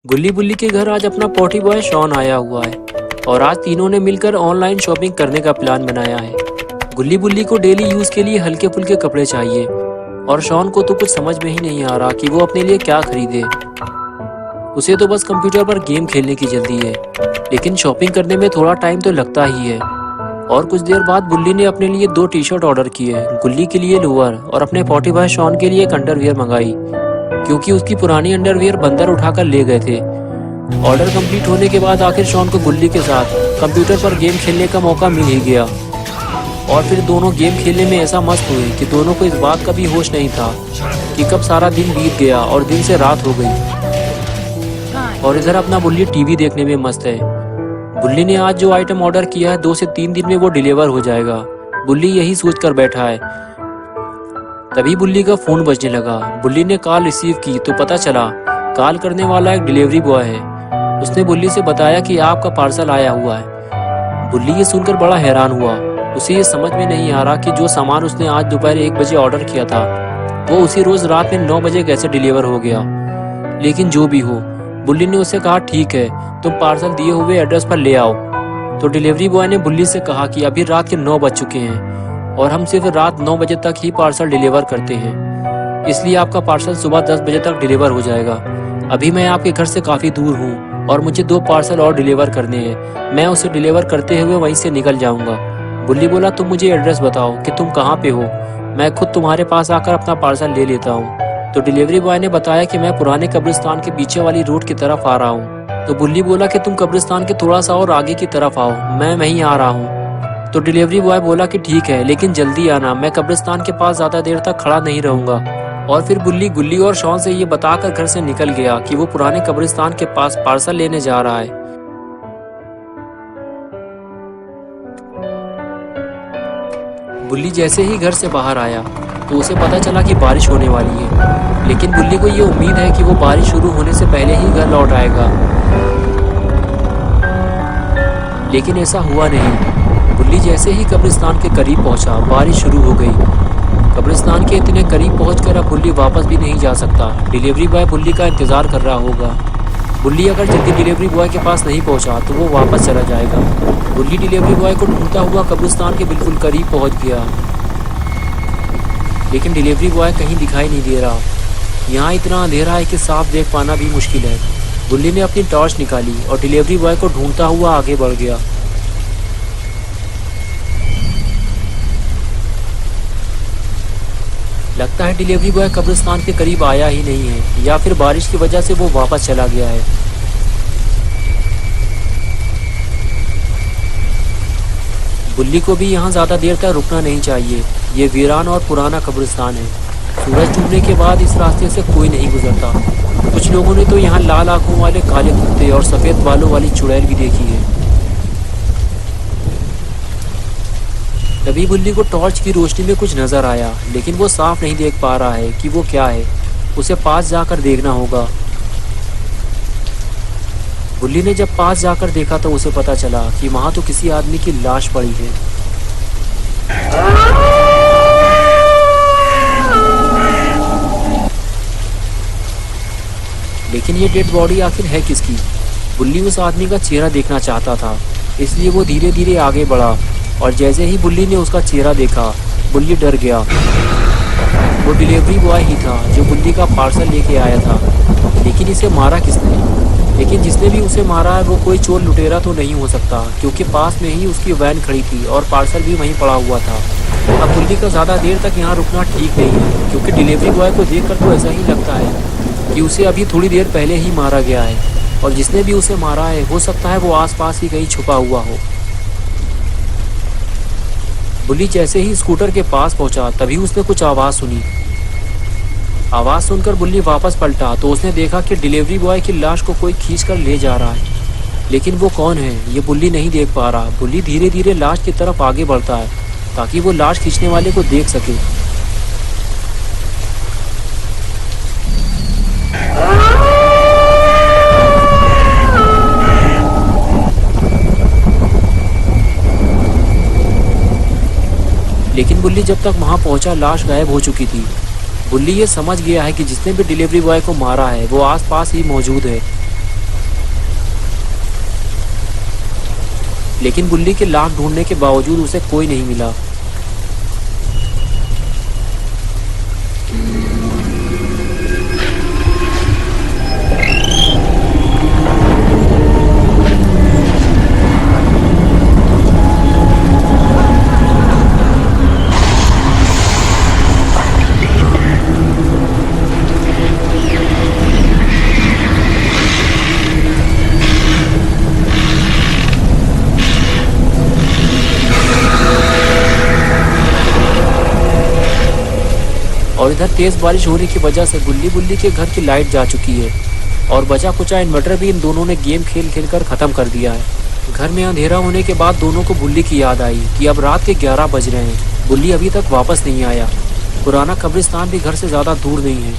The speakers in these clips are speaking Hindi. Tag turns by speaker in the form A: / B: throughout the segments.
A: गुल्ली बुल्ली के घर आज अपना पॉटी बॉय शॉन आया हुआ है और आज तीनों ने मिलकर ऑनलाइन शॉपिंग करने का प्लान बनाया है। गुल्ली बुल्ली को डेली यूज के लिए हल्के फुल्के कपड़े चाहिए और शॉन को तो कुछ समझ में ही नहीं आ रहा कि वो अपने लिए क्या खरीदे। उसे तो बस कंप्यूटर पर गेम खेलने की जल्दी है, लेकिन शॉपिंग करने में थोड़ा टाइम तो लगता ही है। और कुछ देर बाद बुल्ली ने अपने लिए 2 टी-शर्ट ऑर्डर किए, गुल्ली के लिए लोअर और अपने पॉटी बॉय शॉन के लिए एक अंडरवियर मंगाई, क्योंकि उसकी पुरानी अंडरवियर बंदर उठाकर ले गए थे। ऑर्डर कंप्लीट होने के बाद आखिर शॉन को गुल्ली के साथ कंप्यूटर पर गेम खेलने का मौका मिल ही गया और फिर दोनों गेम खेलने में ऐसा मस्त हुए कि दोनों को इस बात का भी होश नहीं था कि कब सारा दिन बीत गया और दिन से रात हो गई। और इधर अपना बुल्ली टीवी देखने में मस्त है। बुल्ली ने आज जो आइटम ऑर्डर किया है 2 से 3 दिन में वो डिलीवर हो जाएगा। बुल्ली यही सोच कर बैठा है। तभी बुल्ली का फोन बजने लगा। बुल्ली ने कॉल रिसीव की तो पता चला कॉल करने वाला एक डिलीवरी बॉय है। उसने बुल्ली से बताया कि आपका पार्सल आया हुआ है। बुल्ली ये सुनकर बड़ा हैरान हुआ। उसे ये समझ में नहीं आ रहा कि जो सामान उसने आज दोपहर 1 बजे ऑर्डर किया था वो उसी रोज रात में 9 बजे कैसे डिलीवर हो गया। लेकिन जो भी हो, बुल्ली ने उससे कहा ठीक है, तुम पार्सल दिए हुए एड्रेस पर ले आओ। तो डिलीवरी बॉय ने बुल्ली से कहा कि अभी रात के 9 बज चुके हैं और हम सिर्फ रात 9 बजे तक ही पार्सल डिलीवर करते हैं, इसलिए आपका पार्सल सुबह 10 बजे तक डिलीवर हो जाएगा। अभी मैं आपके घर से काफ़ी दूर हूँ और मुझे 2 पार्सल और डिलीवर करने हैं। मैं उसे डिलीवर करते हुए वहीं से निकल जाऊँगा। बुल्ली बोला तुम मुझे एड्रेस बताओ कि तुम कहाँ पे हो, मैं खुद तुम्हारे पास आकर अपना पार्सल ले लेता हूँ। तो डिलीवरी बॉय ने बताया कि मैं पुराने कब्रिस्तान के पीछे वाली रोड की तरफ आ रहा हूँ। तो बुल्ली बोला कि तुम कब्रिस्तान के थोड़ा सा और आगे की तरफ आओ, मैं वहीं आ रहा हूँ। तो डिलीवरी बॉय बोला कि ठीक है, लेकिन जल्दी आना, मैं कब्रिस्तान के पास ज़्यादा देर तक खड़ा नहीं रहूँगा। और फिर बुल्ली गुल्ली और शॉन से ये बताकर घर से निकल गया कि वो पुराने कब्रिस्तान के पास पार्सल लेने जा रहा है। बुल्ली जैसे ही घर से बाहर आया तो उसे पता चला कि बारिश होने वाली है, लेकिन बुल्ली को ये उम्मीद है कि वो बारिश शुरू होने से पहले ही घर लौट आएगा। लेकिन ऐसा हुआ नहीं। बुल्ली जैसे ही कब्रिस्तान के करीब पहुंचा, बारिश शुरू हो गई। कब्रिस्तान के इतने करीब पहुंचकर अब बुल्ली वापस भी नहीं जा सकता। डिलीवरी बॉय बुल्ली का इंतजार कर रहा होगा। बुल्ली अगर जल्दी डिलीवरी बॉय के पास नहीं पहुंचा तो वो वापस चला जाएगा। बुल्ली डिलीवरी बॉय को ढूंढता हुआ कब्रिस्तान के बिल्कुल करीब पहुंच गया, लेकिन डिलीवरी बॉय कहीं दिखाई नहीं दे रहा। यहाँ इतना अंधेरा है कि साफ देख पाना भी मुश्किल है। बुल्ली ने अपनी टॉर्च निकाली और डिलीवरी बॉय को ढूंढता हुआ आगे बढ़ गया। लगता है डिलीवरी बॉय कब्रिस्तान के करीब आया ही नहीं है, या फिर बारिश की वजह से वो वापस चला गया है। बुल्ली को भी यहाँ ज़्यादा देर तक रुकना नहीं चाहिए। ये वीरान और पुराना कब्रिस्तान है। सूरज डूबने के बाद इस रास्ते से कोई नहीं गुजरता। कुछ लोगों ने तो यहाँ लाल आंखों वाले काले कुत्ते और सफ़ेद बालों वाली चुड़ैल भी देखी है। तभी बुल्ली को टॉर्च की रोशनी में कुछ नजर आया, लेकिन वो साफ नहीं देख पा रहा है कि वो क्या है। उसे पास जाकर देखना होगा। बुल्ली ने जब पास जाकर देखा तो उसे पता चला कि वहां तो किसी आदमी की लाश पड़ी है। लेकिन ये डेड बॉडी आखिर है किसकी? बुल्ली उस आदमी का चेहरा देखना चाहता था, इसलिए वो धीरे धीरे आगे बढ़ा और जैसे ही बुल्ली ने उसका चेहरा देखा, बुल्ली डर गया। वो डिलीवरी बॉय ही था जो बुल्ली का पार्सल लेके आया था। लेकिन इसे मारा किसने? लेकिन जिसने भी उसे मारा है वो कोई चोर लुटेरा तो नहीं हो सकता, क्योंकि पास में ही उसकी वैन खड़ी थी और पार्सल भी वहीं पड़ा हुआ था। अब बुल्ली का ज़्यादा देर तक यहाँ रुकना ठीक नहीं है, क्योंकि डिलीवरी बॉय को देखकर तो ऐसा ही लगता है कि उसे अभी थोड़ी देर पहले ही मारा गया है, और जिसने भी उसे मारा है हो सकता है वो आसपास ही कहीं छुपा हुआ हो। बुल्ली जैसे ही स्कूटर के पास पहुंचा तभी उसने कुछ आवाज़ सुनी। आवाज़ सुनकर बुल्ली वापस पलटा तो उसने देखा कि डिलीवरी बॉय की लाश को कोई खींचकर ले जा रहा है। लेकिन वो कौन है ये बुल्ली नहीं देख पा रहा। बुल्ली धीरे धीरे लाश की तरफ आगे बढ़ता है ताकि वो लाश खींचने वाले को देख सके। लेकिन बुल्ली जब तक वहां पहुंचा लाश गायब हो चुकी थी। बुल्ली ये समझ गया है कि जिसने भी डिलीवरी बॉय को मारा है वो आसपास ही मौजूद है। लेकिन बुल्ली के लाख ढूंढने के बावजूद उसे कोई नहीं मिला। और इधर तेज बारिश होने की वजह से गुल्ली बुल्ली के घर की लाइट जा चुकी है और बचा कुचा इन्वर्टर भी इन दोनों ने गेम खेल खेल कर ख़त्म कर दिया है। घर में अंधेरा होने के बाद दोनों को बुल्ली की याद आई कि अब रात के 11 बज रहे हैं, बुल्ली अभी तक वापस नहीं आया। पुराना कब्रिस्तान भी घर से ज़्यादा दूर नहीं है।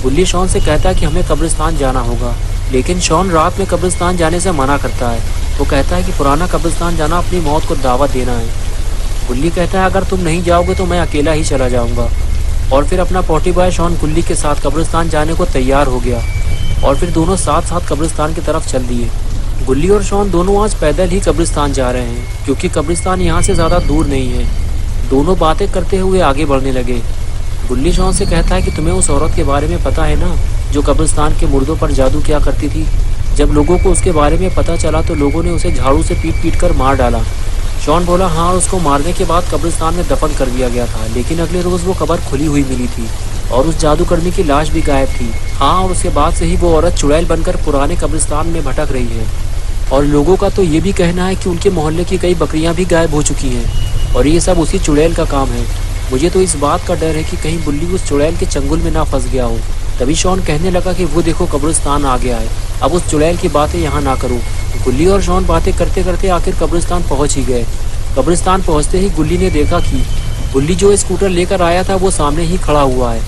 A: बुल्ली शॉन से कहता है कि हमें कब्रिस्तान जाना होगा, लेकिन शॉन रात में कब्रिस्तान जाने से मना करता है। वो कहता है कि पुराना कब्रिस्तान जाना अपनी मौत को दावत देना है। बुल्ली कहता है अगर तुम नहीं जाओगे तो मैं अकेला ही चला जाऊँगा। और फिर अपना पोटी बॉय शॉन गुल्ली के साथ कब्रिस्तान जाने को तैयार हो गया और फिर दोनों साथ साथ कब्रिस्तान की तरफ चल दिए। गुल्ली और शॉन दोनों आज पैदल ही कब्रिस्तान जा रहे हैं क्योंकि कब्रिस्तान यहाँ से ज़्यादा दूर नहीं है। दोनों बातें करते हुए आगे बढ़ने लगे। गुल्ली शॉन से कहता है कि तुम्हें उस औरत के बारे में पता है ना, जो कब्रिस्तान के मुर्दों पर जादू किया करती थी। जब लोगों को उसके बारे में पता चला तो लोगों ने उसे झाड़ू से पीट पीट कर मार डाला। शॉन बोला हाँ, उसको मारने के बाद कब्रिस्तान में दफन कर दिया गया था, लेकिन अगले रोज़ वो कब्र खुली हुई मिली थी और उस जादूगरनी की लाश भी गायब थी। हाँ, और उसके बाद से ही वो औरत चुड़ैल बनकर पुराने कब्रिस्तान में भटक रही है। और लोगों का तो ये भी कहना है कि उनके मोहल्ले की कई बकरियां भी गायब हो चुकी हैं और ये सब उसी चुड़ैल का काम है। मुझे तो इस बात का डर है कि कहीं बुल्ली उस चुड़ैल के चंगुल में ना फंस गया हो। तभी शॉन कहने लगा कि वो देखो कब्रिस्तान आ गया है, अब उस चुड़ैल की बातें यहाँ ना करो। गुल्ली और शॉन बातें करते करते आखिर कब्रिस्तान पहुँच ही गए। कब्रिस्तान पहुँचते ही गुल्ली ने देखा कि बुल्ली जो स्कूटर लेकर आया था वो सामने ही खड़ा हुआ है।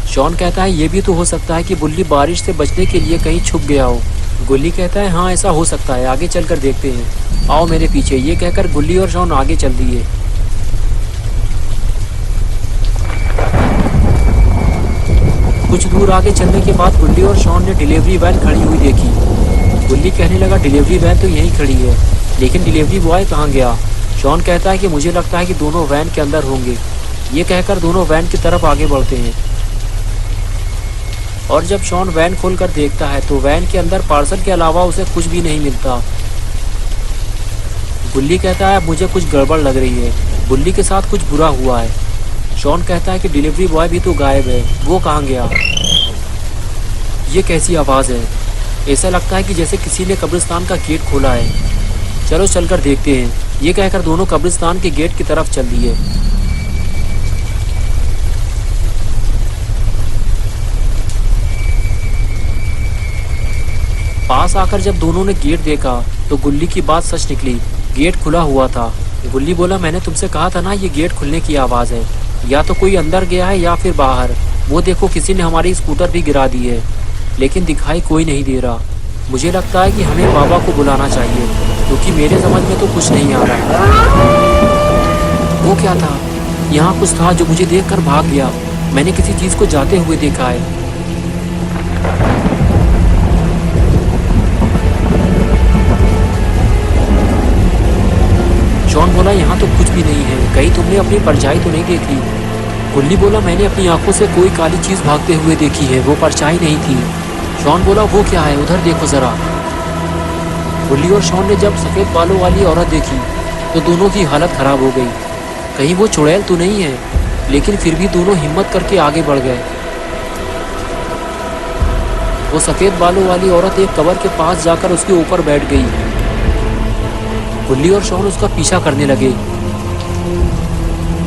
A: शॉन कहता है ये भी तो हो सकता है कि बुल्ली बारिश से बचने के लिए कहीं छुप गया हो। गुल्ली कहता है हाँ, ऐसा हो सकता है, आगे चलकर देखते हैं, आओ मेरे पीछे। ये कहकर गुल्ली और शॉन आगे चल दिए। कुछ दूर आगे चलने के बाद गुल्ली और शॉन ने डिलीवरी वैन खड़ी हुई देखी। गुल्ली कहने लगा डिलीवरी वैन तो यहीं खड़ी है, लेकिन डिलीवरी बॉय कहाँ गया। शॉन कहता है कि मुझे लगता है कि दोनों वैन के अंदर होंगे। ये कहकर दोनों वैन की तरफ आगे बढ़ते हैं और जब शॉन वैन खोलकर देखता है तो वैन के अंदर पार्सल के अलावा उसे कुछ भी नहीं मिलता। गुल्ली कहता है मुझे कुछ गड़बड़ लग रही है, बुल्ली के साथ कुछ बुरा हुआ है। शॉन कहता है कि डिलीवरी बॉय भी तो गायब है, वो कहाँ गया। ये कैसी आवाज़ है, ऐसा लगता है कि जैसे किसी ने कब्रिस्तान का गेट खोला है। चलो चलकर देखते हैं। ये कहकर दोनों कब्रिस्तान के गेट की तरफ चल दिए। पास आकर जब दोनों ने गेट देखा तो गुल्ली की बात सच निकली, गेट खुला हुआ था। गुल्ली बोला मैंने तुमसे कहा था ना ये गेट खुलने की आवाज़ है, या तो कोई अंदर गया है या फिर बाहर। वो देखो किसी ने हमारी स्कूटर भी गिरा दी है, लेकिन दिखाई कोई नहीं दे रहा। मुझे लगता है कि हमें बाबा को बुलाना चाहिए, क्योंकि मेरे समझ में तो कुछ नहीं आ रहा। वो क्या था, यहाँ कुछ था जो मुझे देखकर भाग गया। मैंने किसी चीज़ को जाते हुए देखा है। शॉन बोला यहाँ तो कुछ भी नहीं है, कहीं तुमने अपनी परछाई तो नहीं देखी। गुल्ली बोला मैंने अपनी आंखों से कोई काली चीज़ भागते हुए देखी है, वो परछाई नहीं थी। शॉन बोला वो क्या है, उधर देखो ज़रा। गुल्ली और शॉन ने जब सफ़ेद बालों वाली औरत देखी तो दोनों की हालत ख़राब हो गई। कहीं वो चुड़ैल तो नहीं है, लेकिन फिर भी दोनों हिम्मत करके आगे बढ़ गए। वो सफ़ेद बालों वाली औरत एक कब्र के पास जाकर उसके ऊपर बैठ गई। गुल्ली और शॉन उसका पीछा करने लगे,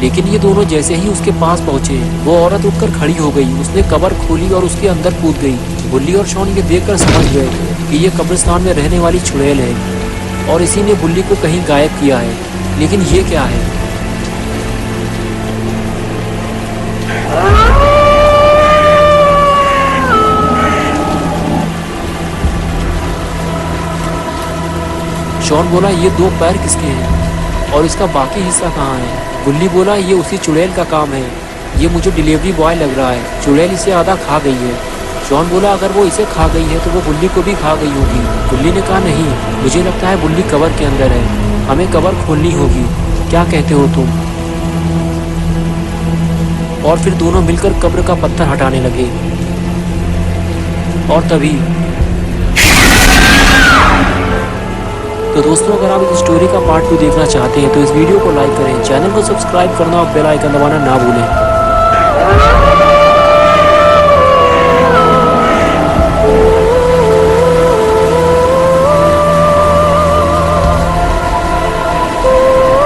A: लेकिन ये दोनों जैसे ही उसके पास पहुंचे वो औरत उठकर खड़ी हो गई। उसने कब्र खोली और उसके अंदर कूद गई। गुल्ली और शॉन ये देखकर समझ गए कि ये कब्रिस्तान में रहने वाली चुड़ैल है और इसी ने बुल्ली को कहीं गायब किया है। लेकिन ये क्या है। शॉन बोला ये दो पैर किसके हैं और इसका बाकी हिस्सा कहाँ है। गुल्ली बोला ये उसी चुड़ैल का काम है, ये मुझे डिलीवरी बॉय लग रहा है, चुड़ैल इसे आधा खा गई है। शॉन बोला अगर वो इसे खा गई है तो वो बुल्ली को भी खा गई होगी। गुल्ली ने कहा नहीं, मुझे लगता है बुल्ली कब्र के अंदर है, हमें कब्र खोलनी होगी, क्या कहते हो तुम? और फिर दोनों मिलकर कब्र का पत्थर हटाने लगे। और तभी तो दोस्तों, अगर आप इस स्टोरी का पार्ट 2 देखना चाहते हैं तो इस वीडियो को लाइक करें, चैनल को सब्सक्राइब करना और बेल आइकन दबाना ना भूलें।